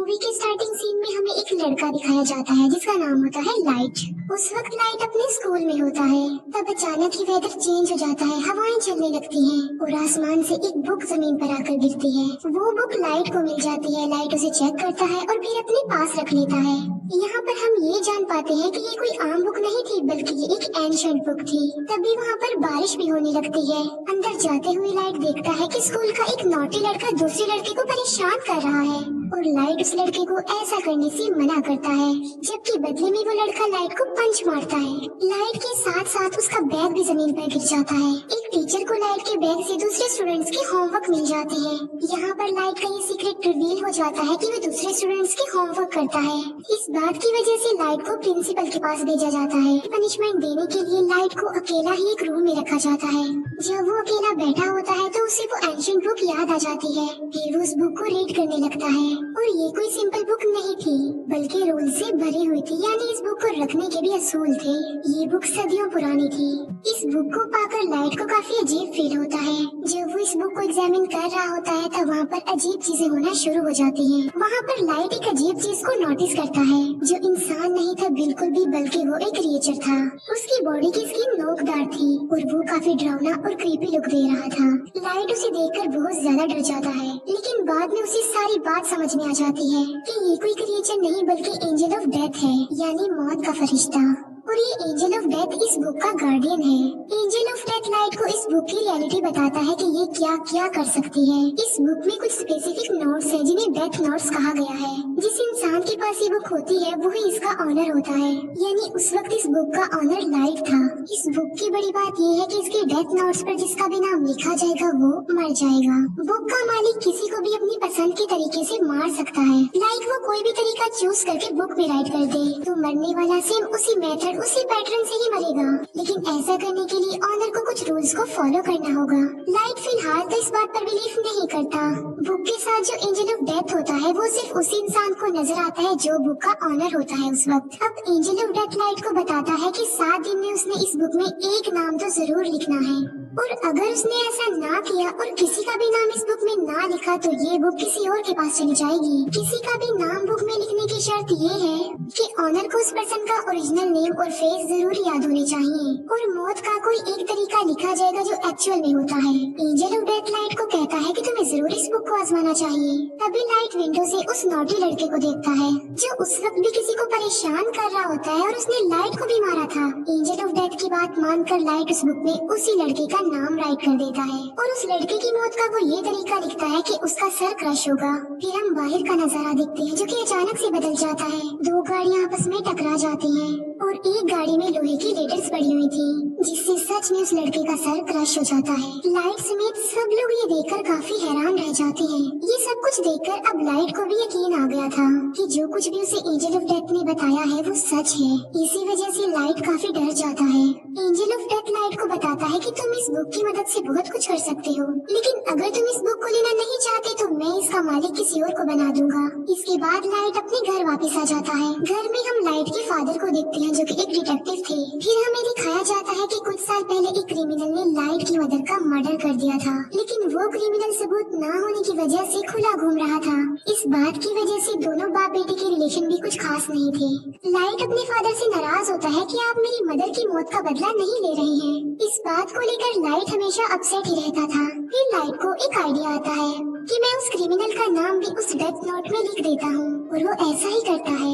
Movie के starting scene में हमें एक लड़का दिखाया जाता है जिसका नाम होता है लाइट। उस वक्त लाइट अपने स्कूल में होता है। तब अचानक ही वेदर चेंज हो जाता है, हवाएं चलने लगती हैं और आसमान से एक बुक जमीन पर आकर गिरती है। वो बुक लाइट को मिल जाती है। लाइट उसे चेक करता है और फिर अपने पास रख लेता है। यहाँ पर हम ये जान पाते हैं कि ये कोई आम बुक नहीं थी, बल्कि ये एक एंशिएंट बुक थी। तभी वहाँ पर बारिश भी होने लगती है। अंदर जाते हुए लाइट देखता है कि स्कूल का एक नॉटी लड़का दूसरे लड़के को परेशान कर रहा है और लाइट उस लड़के को ऐसा करने से मना करता है, जबकि बदले में वो लड़का लाइट को पंच मारता है। लाइट के साथ साथ उसका बैग भी जमीन पर गिर जाता है। एक टीचर को लाइट के बैग से दूसरे स्टूडेंट्स की होमवर्क मिल जाती है। यहाँ पर लाइट का ये सीक्रेट रिवील हो जाता है कि वो दूसरे स्टूडेंट्स की होमवर्क करता है। इस बात की वजह से लाइट को प्रिंसिपल के पास भेजा जाता है। पनिशमेंट देने के लिए लाइट को अकेला ही एक रूम में रखा जाता है। जब वो अकेला बैठा होता है तो उसे वो एंशिएंट बुक याद आ जाती है। फिर वो उस बुक को रीड करने लगता है और ये कोई सिंपल बुक नहीं थी, बल्कि रूल से भरी हुई थी। यानी इस बुक को रखने के भी असूल थे। ये बुक सदियों पुरानी थी। इस बुक को पाकर लाइट को काफी अजीब फील होता है। जब वो इस बुक को एग्जामिन कर रहा होता है तब वहाँ पर अजीब चीजें होना शुरू हो जाती हैं। वहाँ पर लाइट एक अजीब चीज को नोटिस करता है, जो इंसान नहीं था बिल्कुल भी, बल्कि वो एक क्रिएचर था। उसकी बॉडी की स्किन नोकदार थी और वो काफी डरावना और क्रीपी लुक दे रहा था। लाइट उसे देखकर बहुत ज्यादा डर जाता है, लेकिन बाद में उसे सारी बात समझ में आ जाती है कि ये कोई क्रिएचर नहीं बल्कि एंजल ऑफ डेथ है, यानी मौत का फरिश्ता। और ये एंजल ऑफ डेथ इस बुक का गार्डियन है। एंजल ऑफ डेथ लाइट को इस बुक की रियलिटी बताता है कि ये क्या क्या कर सकती है। इस बुक में कुछ स्पेसिफिक नोट्स है जिन्हें डेथ नोट्स कहा गया है। जिस इंसान के पास ये बुक होती है वही इसका ऑनर होता है, यानी उस वक्त इस बुक का ऑनर लाइट था। इस बुक की बड़ी बात ये है कि इसके डेथ नोट्स पर जिसका भी नाम लिखा जाएगा वो मर जाएगा। बुक का मालिक किसी को भी अपनी पसंद के तरीके से मार सकता है। लाइक वो कोई भी तरीका चूज करके बुक में राइट कर दे तो मरने वाला सेम उसी मेथड उसी पैटर्न से ही मरेगा। लेकिन ऐसा करने के लिए ऑनर को कुछ रूल्स को फॉलो करना होगा। लाइट फिलहाल तो इस बात पर बिलीव नहीं करता। बुक के साथ जो एंजल ऑफ डेथ होता है वो सिर्फ उसी इंसान को नजर आता है जो बुक का ऑनर होता है उस वक्त। अब एंजल ऑफ डेथ लाइट को बताता है कि 7 दिन में उसने इस बुक में एक नाम तो जरूर लिखना है, और अगर उसने ऐसा ना किया और किसी का भी नाम इस बुक में ना लिखा तो ये बुक किसी और के पास चली जाएगी। किसी का भी नाम बुक में लिखने की शर्त ये है कि ऑनर को उस पर्सन का ओरिजिनल नेम और फेस जरूर याद होने चाहिए, और मौत का कोई एक तरीका लिखा जाएगा जो एक्चुअल में होता है। एंजल ऑफ डेथ लाइट को कहता है कि तुम्हें जरूर इस बुक को आजमाना चाहिए। तभी लाइट विंडो से उस नॉटी लड़के को देखता है जो उस वक्त भी किसी को परेशान कर रहा होता है, और उसने लाइट को भी मारा था। एंजल ऑफ डेथ की बात मानकर लाइट उस बुक में उसी लड़के का नाम राइट कर देता है, और उस लड़के की मौत का वो ये तरीका लिखता है कि उसका सर क्रश होगा। फिर हम बाहर का नजारा देखते हैं जो कि अचानक से बदल जाता है। 2 गाड़ियाँ आपस में टकरा जाती हैं और एक गाड़ी में लोहे की लेटर्स पड़ी हुई थी, जिससे सच में उस लड़के का सर क्रश हो जाता है। लाइट समेत सब लोग ये देखकर काफी हैरान रह जाते हैं। ये सब कुछ देखकर अब लाइट को भी यकीन आ गया था कि जो कुछ भी उसे एंजल ऑफ डेथ ने बताया है वो सच है। इसी वजह से लाइट काफी डर जाता है। एंजल ऑफ डेथ लाइट को बताता है कि तुम इस बुक की मदद से बहुत कुछ कर सकते हो, लेकिन अगर तुम इस बुक को लेना नहीं चाहते तो मैं इसका मालिक किसी और को बना दूंगा। इसके बाद लाइट अपने घर वापस आ जाता है। घर में हम लाइट के फादर को देखते हैं जो कि एक डिटेक्टिव थे। फिर हमें दिखाया जाता है कि कुछ साल पहले एक क्रिमिनल ने लाइट की मदर का मर्डर कर दिया था, लेकिन वो क्रिमिनल सबूत न होने की वजह से खुला घूम रहा था। इस बात की वजह से दोनों बाप बेटे के रिलेशन भी कुछ खास नहीं थे। लाइट अपने फादर से नाराज होता है कि आप मेरी मदर की मौत का बदला नहीं ले रहे हैं। इस बात को लेकर लाइट हमेशा अपसेट ही रहता था। फिर लाइट को एक आइडिया आता है कि मैं उस क्रिमिनल का नाम भी उस डेथ नोट में लिख देता हूँ, और वो ऐसा ही करता है।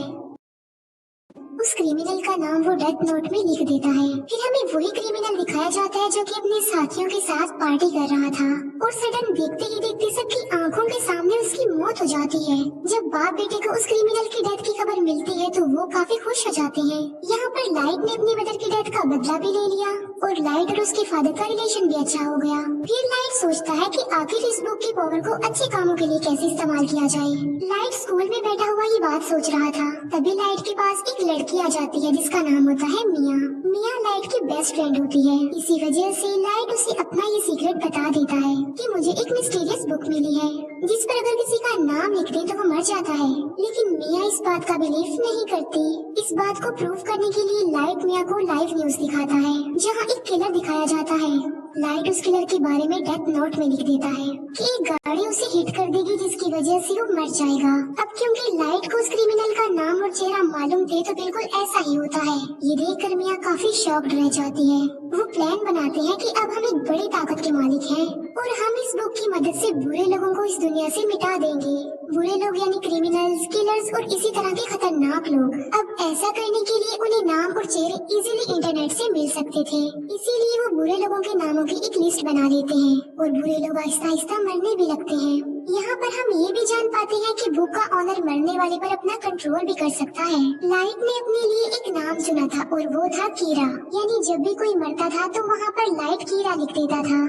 उस क्रिमिनल का नाम वो डेथ नोट में लिख देता है। फिर हमें वही क्रिमिनल दिखाया जाता है जो कि अपने साथियों के साथ पार्टी कर रहा था, और सडन देखते ही देखते सबकी आंखों के सामने उसकी मौत हो जाती है। जब बाप बेटे को उस क्रिमिनल की डेथ की खबर मिलती है तो वो काफी खुश हो जाते हैं। यहाँ पर लाइट ने अपनी मदर की डेथ का बदला भी ले लिया, और लाइट और उसके फादर का रिलेशन भी अच्छा हो गया। फिर लाइट सोचता है कि आखिर इस बुक की पावर को अच्छे कामों के लिए कैसे इस्तेमाल किया जाए। लाइट स्कूल में बैठा हुआ ये बात सोच रहा था, तभी लाइट के पास एक लड़की आ जाती है जिसका नाम होता है मिया। मिया लाइट की बेस्ट फ्रेंड होती है। इसी वजह से लाइट उसे अपना ये सीक्रेट बता देता है कि मुझे एक मिस्टीरियस बुक मिली है जिस पर अगर किसी का नाम लिख दे तो वो मर जाता है। लेकिन मिया इस बात का बिलीव नहीं करती। इस बात को प्रूव करने के इसीलिए लाइट मिया को लाइव न्यूज दिखाता है जहाँ एक किलर दिखाया जाता है। लाइट उस किलर के बारे में डेथ नोट में लिख देता है कि एक गाड़ी उसे हिट कर देगी जिसकी वजह से वो मर जाएगा। अब क्योंकि लाइट को उस क्रिमिनल का नाम और चेहरा मालूम थे तो बिल्कुल ऐसा ही होता है। ये देखकर मिया काफी शॉक्ड रह जाती है। वो प्लान बनाते हैं कि अब हम एक बड़ी ताकत के मालिक हैं और हम इस बुक की मदद से बुरे लोगों को इस दुनिया से मिटा देंगे। बुरे लोग यानी क्रिमिनल्स, किलर्स और इसी तरह के खतरनाक लोग। अब ऐसा करने के लिए उन्हें नाम और चेहरे इजीली इंटरनेट से मिल सकते थे, इसीलिए वो बुरे लोगों के नामों की एक लिस्ट बना लेते हैं और बुरे लोग आहिस्ता आहिस्ता मरने भी लगते हैं। यहाँ पर हम ये भी जान पाते हैं कि बुक का ऑनर मरने वाले पर अपना कंट्रोल भी कर सकता है। लाइट ने अपने लिए एक नाम चुना था और वो था कीरा, यानी जब भी कोई मरता था तो वहाँ पर लाइट कीरा लिख देता था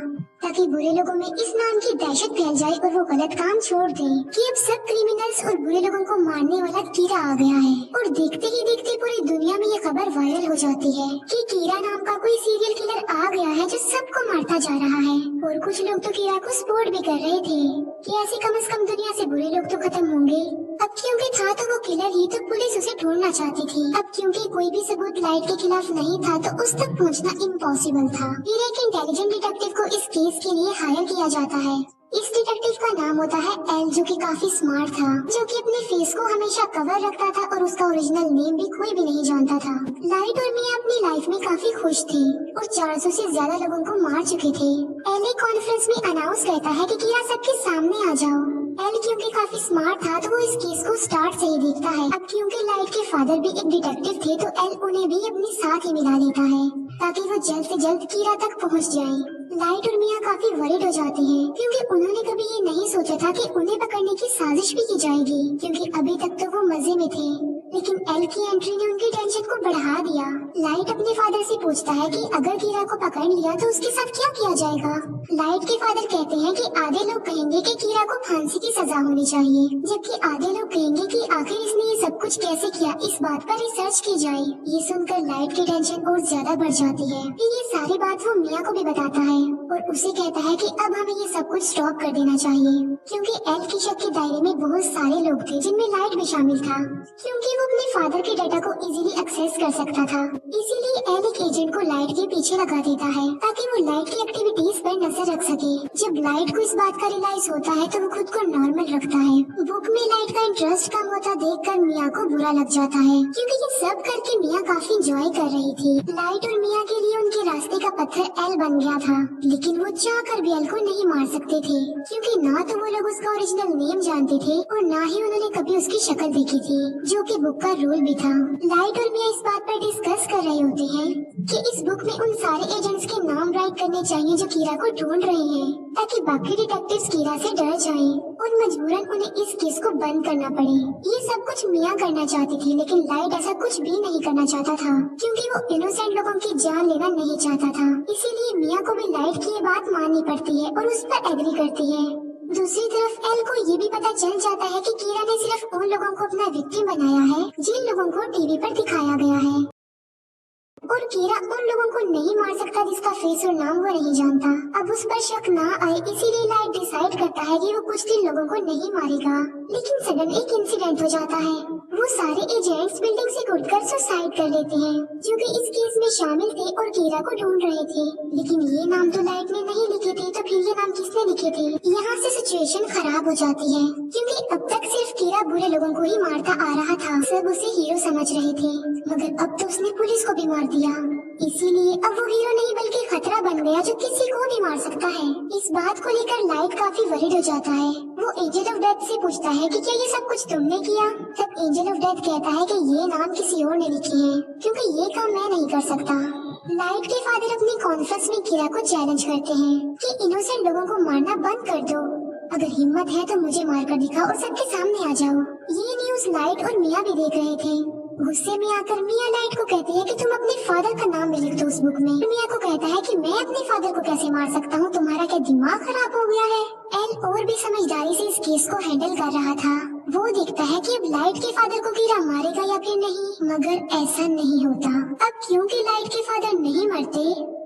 ताकि बुरे लोगों में इस नाम की दहशत फैल जाए और वो गलत काम छोड़ दें कि अब सब क्रिमिनल्स और बुरे लोगों को मारने वाला कीरा आ गया है। और देखते ही देखते पूरी दुनिया में ये खबर वायरल हो जाती है कि कीरा नाम का कोई सीरियल किलर आ गया है जो सबको मारता जा रहा है। और कुछ लोग तो कीरा को सपोर्ट भी कर रहे थे कि ऐसे कम से कम दुनिया से बुरे लोग तो खत्म होंगे। अब क्योंकि था तो वो किलर ही, तो पुलिस उसे ढूंढना चाहती थी। अब क्योंकि कोई भी सबूत लाइट के खिलाफ नहीं था तो उस तक पहुंचना इम्पॉसिबल था। फिर एक इंटेलिजेंट डिटेक्टिव को इस केस के लिए हायर किया जाता है। इस डिटेक्टिव का नाम होता है एल, जो कि काफी स्मार्ट था, जो कि अपने फेस को हमेशा कवर रखता था और उसका ओरिजिनल नेम भी कोई भी नहीं जानता था। लाइट और मिया अपनी लाइफ में काफी खुश थे और 400 से ज्यादा लोगों को मार चुके थे। एल एक कॉन्फ्रेंस में अनाउंस करता है कि कीरा सबके सामने आ जाओ। एल क्योंकि काफी स्मार्ट था तो वो इस केस को स्टार्ट से ही देखता है। अब क्योंकि लाइट के फादर भी एक डिटेक्टिव थे तो एल उन्हें भी अपने साथ ही मिला लेता है ताकि वो जल्द से जल्द कीरा तक पहुंच जाए। लाइट और मिया काफी वरीड हो जाते हैं क्योंकि उन्होंने कभी ये नहीं सोचा था कि उन्हें पकड़ने की साजिश भी की जाएगी, क्योंकि अभी तक तो वो मजे में थे। लेकिन एल की एंट्री ने उनकी टेंशन को बढ़ा दिया। लाइट अपने फादर से पूछता है कि अगर कीरा को पकड़ लिया तो उसके साथ क्या किया जाएगा। लाइट के फादर कहते हैं कि आधे लोग कहेंगे कि कीरा को फांसी की सजा होनी चाहिए, जबकि आधे लोग कहेंगे कि आखिर इसने ये सब कुछ कैसे किया, इस बात पर रिसर्च की जाए। ये सुनकर लाइट की टेंशन और ज्यादा बढ़ जाती है। फिर ये सारी बात वो मिया को भी बताता है और उसे कहता है कि अब हमें ये सब कुछ स्टॉप कर देना चाहिए, क्योंकि एल की शक के दायरे में बहुत सारे लोग थे जिनमें लाइट भी शामिल था, क्योंकि वो अपने फादर के डाटा को इजीली एक्सेस कर सकता था। इसीलिए एल एक एजेंट को लाइट के पीछे लगा देता है ताकि वो लाइट की एक्टिविटीज पर नजर रख सके। जब लाइट को इस बात का रियलाइज होता है तो वो खुद को नॉर्मल रखता है। बुक में लाइट का इंटरेस्ट कम होता देखकर मिया को बुरा लग जाता है, क्योंकि ये सब करके मिया काफी एंजॉय कर रही थी। लाइट और मिया के लिए उनके रास्ते का पत्थर एल बन गया था, लेकिन वो चाहकर भी एल को नहीं मार सकते थे, क्योंकि ना तो वो लोग उसका ओरिजिनल नेम जानते थे और ना ही उन्होंने कभी उसकी शक्ल देखी थी, जो कि बुक का रूल भी था। लाइट और मिया इस बात पर डिस्कस कर रहे होते हैं कि इस बुक में उन सारे एजेंट्स के नाम राइट करने चाहिए जो कीरा को ढूंढ रहे हैं, ताकि बाकी डिटेक्टिव्स कीरा से डर जाएं और मजबूरन उन्हें इस केस को बंद करना पड़े। ये सब कुछ मिया करना चाहती थी, लेकिन लाइट ऐसा कुछ भी नहीं करना चाहता था, क्योंकि वो इनोसेंट लोगों की जान लेना नहीं चाहता था। इसीलिए मिया को भी लाइट की ये बात माननी पड़ती है और उस पर एग्री करती है। दूसरी तरफ एल को ये भी पता चल जाता है कि कीरा ने सिर्फ उन लोगों को अपना विक्टिम बनाया है जिन लोगों को टीवी पर दिखाया गया है, और कीरा उन लोगों को नहीं मार सकता जिसका फेस और नाम वो नहीं जानता। अब उस पर शक ना आए इसीलिए लाइट डिसाइड करता है कि वो कुछ दिन लोगों को नहीं मारेगा। लेकिन सडन एक इंसिडेंट हो जाता है। वो सारे एजेंट्स बिल्डिंग से कूदकर सुसाइड कर लेते हैं, जो कि इस केस में शामिल थे और कीरा को ढूंढ रहे थे। लेकिन ये नाम तो लाइट ने नहीं लिखे थे, तो फिर ये नाम किसने लिखे थे? यहाँ से सिचुएशन खराब हो जाती है, क्योंकि अब तक सिर्फ कीरा बुरे लोगों को ही मारता आ रहा था। सब उसे हीरो समझ रहे थे, मगर अब तो उसने पुलिस को भी मार दिया। इसीलिए अब वो हीरो नहीं बल्कि खतरा बन गया जो किसी को भी मार सकता है। इस बात को लेकर लाइट काफी वरीड हो जाता है। वो एंजल ऑफ डेथ से पूछता है कि क्या ये सब कुछ तुमने किया? तब एंजल ऑफ डेथ कहता है कि ये नाम किसी और ने लिखे हैं, क्योंकि ये काम मैं नहीं कर सकता। लाइट के फादर अपनी कॉन्फ्रेंस में कीरा को चैलेंज करते हैं कि इनोसेंट लोगों को मारना बंद कर दो। अगर हिम्मत है तो मुझे मारकर दिखाओ और सबके सामने आ जाओ। ये न्यूज़ लाइट और मिया भी देख रहे थे। गुस्से में आकर मिया लाइट को कहती है कि तुम अपने फादर का नाम भी लिख दो उस बुक में। मिया को कहता है कि मैं अपने फादर को कैसे मार सकता हूँ, तुम्हारा क्या दिमाग खराब हो गया है? एल और भी समझदारी से इस केस को हैंडल कर रहा था। वो देखता है कि अब लाइट के फादर को कीरा मारेगा या फिर नहीं, मगर ऐसा नहीं होता। अब क्योंकि लाइट के फादर नहीं मरते,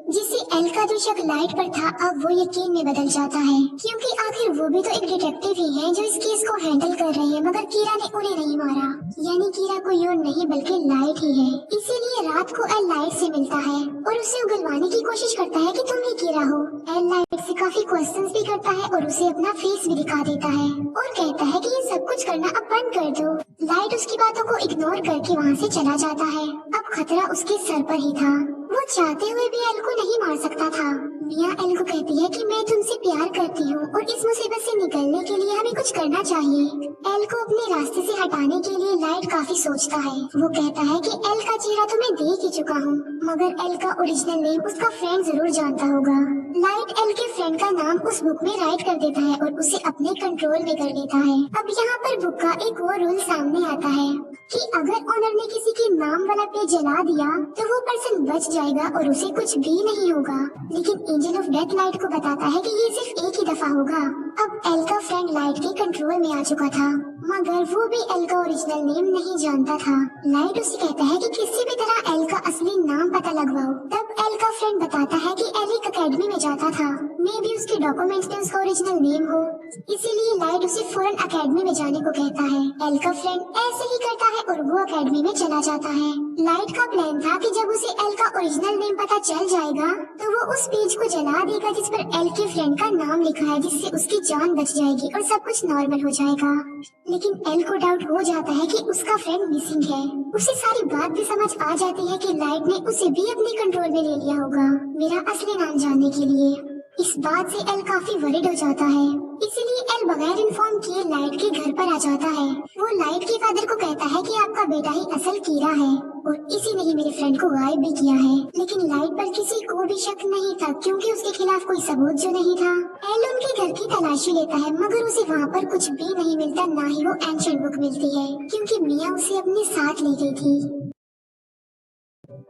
जिससे एल का जो शक लाइट पर था अब वो यकीन में बदल जाता है, क्योंकि आखिर वो भी तो एक डिटेक्टिव ही है जो इस केस को हैंडल कर रहे हैं, मगर कीरा ने उन्हें नहीं मारा। यानी कीरा मिया कोई और नहीं बल्कि लाइट ही है। इसीलिए रात को एल लाइट से मिलता है और उसे उगलवाने की कोशिश करता है कि तुम ही कीड़ा हो। एल लाइट से काफी क्वेश्चंस भी करता है और उसे अपना फेस भी दिखा देता है और कहता है कि ये सब कुछ करना अब बंद कर दो। लाइट उसकी बातों को इग्नोर करके वहाँ से चला जाता है। अब खतरा उसके सर पर ही था। वो चाहते हुए भी एल को नहीं मार सकता था। मिया एल को कहती है कि मैं तुमसे प्यार करती हूँ और इस मुसीबत से निकलने के लिए हमें कुछ करना चाहिए। एल को अपने रास्ते से हटाने के लिए लाइट काफी सोचता है। वो कहता है कि एल का चेहरा तो मैं देख ही चुका हूँ, मगर एल का ओरिजिनल नेम उसका फ्रेंड जरूर जानता होगा। लाइट एल के फ्रेंड का नाम उस बुक में राइट कर देता है और उसे अपने कंट्रोल में कर लेता है। अब यहाँ पर बुक का एक और रूल सामने आता है कि अगर ऑनर ने किसी के नाम वाला पेज जला दिया तो वो पर्सन बच जाएगा और उसे कुछ भी नहीं होगा। लेकिन एंजल ऑफ डेथ लाइट को बताता है कि ये सिर्फ एक ही दफा होगा। अब एल का फ्रेंड लाइट के कंट्रोल में आ चुका था, मगर वो भी एल का ओरिजिनल नेम नहीं जानता था। लाइट उसे कहता है कि किसी भी तरह एल का असली नाम पता लगवाओ। तब एल का फ्रेंड बताता है कि एल एक अकेडमी में जाता था, मे भी उसके डॉक्यूमेंट्स में उसका ओरिजिनल नेम हो, इसीलिए लाइट उसे फौरन अकेडमी में जाने को कहता है। एल का फ्रेंड ऐसे ही करता है और वो अकेडमी में चला जाता है। लाइट का प्लान था कि जब उसे एल का ओरिजिनल नेम पता चल जाएगा तो वो उस पेज को जला देगा जिस पर एल के फ्रेंड का नाम लिखा है, जिससे उसकी जान बच जाएगी और सब कुछ नॉर्मल हो जाएगा। लेकिन एल को डाउट हो जाता है कि उसका फ्रेंड मिसिंग है। उसे सारी बात भी समझ आ जाती है कि लाइट ने उसे भी अपने कंट्रोल में ले लिया होगा मेरा असली नाम जानने के लिए। इस बात से एल काफी वरीड हो जाता है, इसीलिए एल बगैर इन्फॉर्म किए लाइट के घर पर आ जाता है। वो लाइट के फादर को कहता है कि आपका बेटा ही असल कीड़ा है और इसी ने ही मेरे फ्रेंड को गायब भी किया है। लेकिन लाइट पर किसी को भी शक नहीं था क्योंकि उसके खिलाफ कोई सबूत जो नहीं था। एल उनके घर की तलाशी लेता है, मगर उसे वहाँ पर कुछ भी नहीं मिलता, ना ही वो एंशिएंट बुक मिलती है क्योंकि मिया उसे अपने साथ ले गई थी।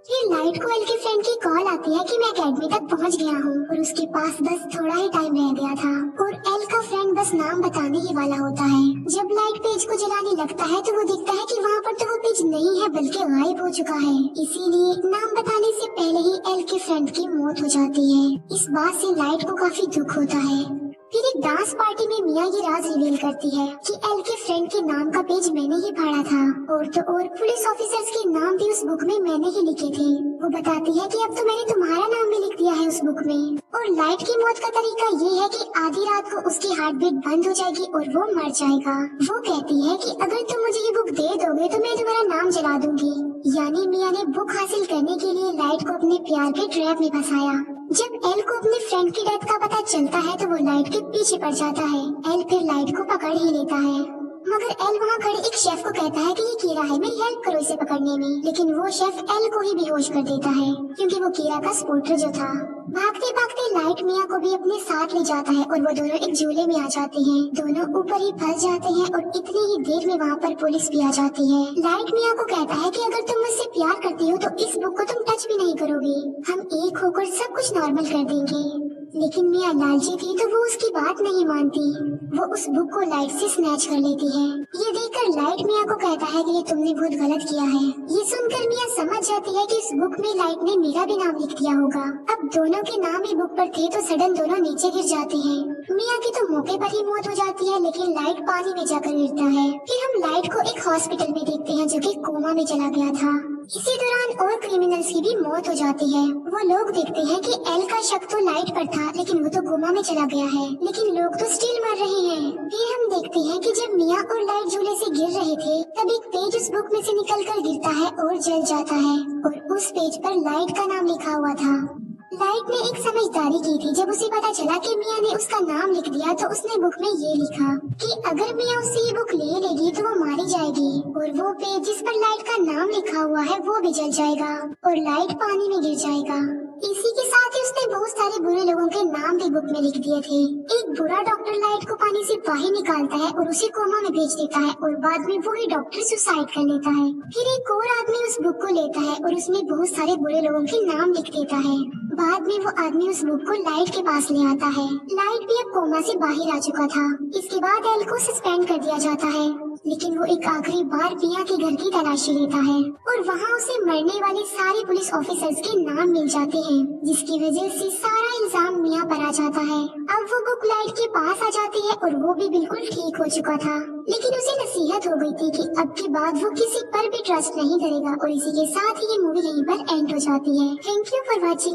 फिर लाइट को एल के फ्रेंड की कॉल आती है कि मैं अकेडमी तक पहुंच गया हूं और उसके पास बस थोड़ा ही टाइम रह गया था और एल का फ्रेंड बस नाम बताने ही वाला होता है। जब लाइट पेज को जलाने लगता है तो वो देखता है कि वहाँ पर तो वो पेज नहीं है बल्कि गायब हो चुका है। इसीलिए नाम बताने से पहले ही एल के फ्रेंड की मौत हो जाती है। इस बात से लाइट को काफी दुख होता है। फिर एक डांस पार्टी में मिया ये राज रिवील करती है कि एल के फ्रेंड के नाम का पेज मैंने ही फाड़ा था और तो और पुलिस ऑफिसर्स के नाम भी उस बुक में मैंने ही लिखे थे। वो बताती है कि अब तो मैंने तुम्हारा नाम भी लिख दिया है उस बुक में। और लाइट की मौत का तरीका ये है कि आधी रात को उसकी हार्ट बीट बंद हो जाएगी और वो मर जाएगा। वो कहती है कि अगर तुम मुझे ये बुक दे दोगे तो मैं तुम्हारा नाम जला दूंगी। यानी मिया ने बुक हासिल करने के लिए लाइट को अपने प्यार के ट्रैप में फंसाया। जब एल को अपने फ्रेंड की डेथ का पता चलता है तो वो लाइट के पीछे पड़ जाता है। एल फिर लाइट को पकड़ ही लेता है, मगर एल वहाँ खड़े एक शेफ को कहता है कि ये कीड़ा है, मेरी हेल्प करो इसे पकड़ने में। लेकिन वो शेफ एल को ही बेहोश कर देता है क्योंकि वो कीड़ा का स्पोर्टर जो था। भागते भागते लाइट मिया को भी अपने साथ ले जाता है और वो दोनों एक झूले में आ जाते हैं। दोनों ऊपर ही फंस जाते हैं और इतनी ही देर में वहाँ पर पुलिस भी आ जाती है। लाइट मिया को कहता है कि अगर तुम मुझसे प्यार करती हो तो इस बुक को तुम टच भी नहीं करोगी, हम एक होकर सब कुछ नॉर्मल कर देंगे। लेकिन मिया लालची थी तो वो उसकी बात नहीं मानती। वो उस बुक को लाइट से स्नैच कर लेती है। ये देखकर लाइट मिया को कहता है कि ये तुमने बहुत गलत किया है। ये सुनकर मिया समझ जाती है कि इस बुक में लाइट ने मेरा भी नाम लिख दिया होगा। अब दोनों के नाम ही बुक पर थे तो सडन दोनों नीचे गिर जाते हैं। मिया की तो मौके पर ही मौत हो जाती है, लेकिन लाइट पानी में जाकर गिरता है। फिर हम लाइट को एक हॉस्पिटल में देखते हैं जो कि कोमा में चला गया था। इसी दौरान और क्रिमिनल्स की भी मौत हो जाती है। वो लोग देखते हैं कि एल का शक तो लाइट पर था, लेकिन वो तो कोमा में चला गया है, लेकिन लोग तो स्टिल मर रहे हैं। फिर हम देखते हैं कि जब मिया और लाइट झूले से गिर रहे थे तब एक पेज उस बुक में से निकलकर गिरता है और जल जाता है और उस पेज पर लाइट का नाम लिखा हुआ था। लाइट ने एक समझदारी की थी। जब उसे पता चला कि मिया ने उसका नाम लिख दिया तो उसने बुक में ये लिखा कि अगर मिया उससे ये बुक ले लेगी तो वो मारी जाएगी और वो पेज जिस पर लाइट का नाम लिखा हुआ है वो भी जल जाएगा और लाइट पानी में गिर जाएगा। इसी के साथ ही उसने बहुत सारे बुरे लोगों के नाम भी बुक में लिख दिए थे। एक बुरा डॉक्टर लाइट को पानी से बाहर निकालता है और उसे कोमा में भेज देता है और बाद में वही डॉक्टर सुसाइड कर लेता है। फिर एक और आदमी उस बुक को लेता है और उसमें बहुत सारे बुरे लोगों के नाम लिख देता है। बाद में वो आदमी उस बुक को लाइट के पास ले आता है। लाइट भी अब कोमा से बाहर आ चुका था। इसके बाद एल को सस्पेंड कर दिया जाता है, लेकिन वो एक आखिरी बार मिया के घर की तलाशी लेता है और वहाँ उसे मरने वाले सारे पुलिस ऑफिसर्स के नाम मिल जाते हैं, जिसकी वजह से सारा इल्जाम मिया पर आ जाता है। अब अब वो बुक लाइट के पास आ जाती है और वो भी बिल्कुल ठीक हो चुका था, लेकिन उसे नसीहत हो गई थी कि अब की बाद वो किसी पर भी ट्रस्ट नहीं करेगा। और इसी के साथ ही ये मूवी यहीं पर एंड हो जाती है। Thank you for watching.